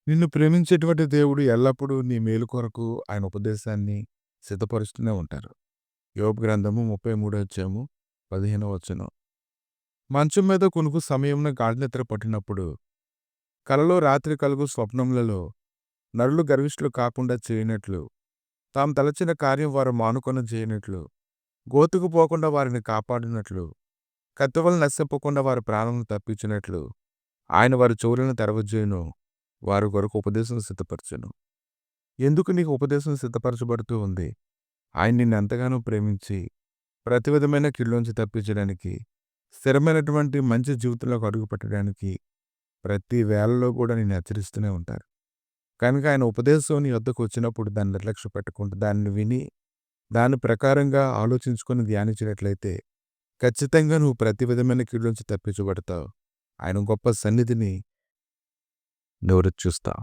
నిన్ను ప్రేమించేటువంటి దేవుడు ఎల్లప్పుడూ నీ మేలు కొరకు ఆయన ఉపదేశాన్ని సిద్ధపరుస్తూనే ఉంటారు. యోబు గ్రంథము 33 అధ్యాయము 15వ వచనం. మంచం మీద కునుకు సమయమున గాఢనిద్ర పట్టినప్పుడు, కలలో రాత్రి కలుగు స్వప్నములలో నరులు గర్విష్ఠులు కాకుండా చేయనట్లు, తాము తలచిన కార్యం వారు మానుకొన చేయనట్లు, గోతికి పోకుండా వారిని కాపాడినట్లు, కత్తి వలన నశింపకుండా వారి ప్రాణమును తప్పించినట్లు, ఆయన వారి చెవులను తెరవజేయును, వారి కొరకు ఉపదేశం సిద్ధపరచును. ఎందుకు నీకు ఉపదేశం సిద్ధపరచబడుతూ ఉంది? ఆయన నిన్ను ఎంతగానో ప్రేమించి, ప్రతి విధమైన కీడులోంచి తప్పించడానికి, స్థిరమైనటువంటి మంచి జీవితంలోకి అడుగుపెట్టడానికి, ప్రతి వేళలో కూడా నిన్ను హెచ్చరిస్తూనే ఉంటారు. కనుక ఆయన ఉపదేశం నీ వద్దకు వచ్చినప్పుడు దాన్ని నిర్లక్ష్య పెట్టకుండా దాన్ని విని, దాని ప్రకారంగా ఆలోచించుకొని ధ్యానించినట్లయితే, ఖచ్చితంగా నువ్వు ప్రతి విధమైన కీడులోంచి తప్పించబడతావు. ఆయన గొప్ప సన్నిధిని నువ్వు రుచి చూస్తావు.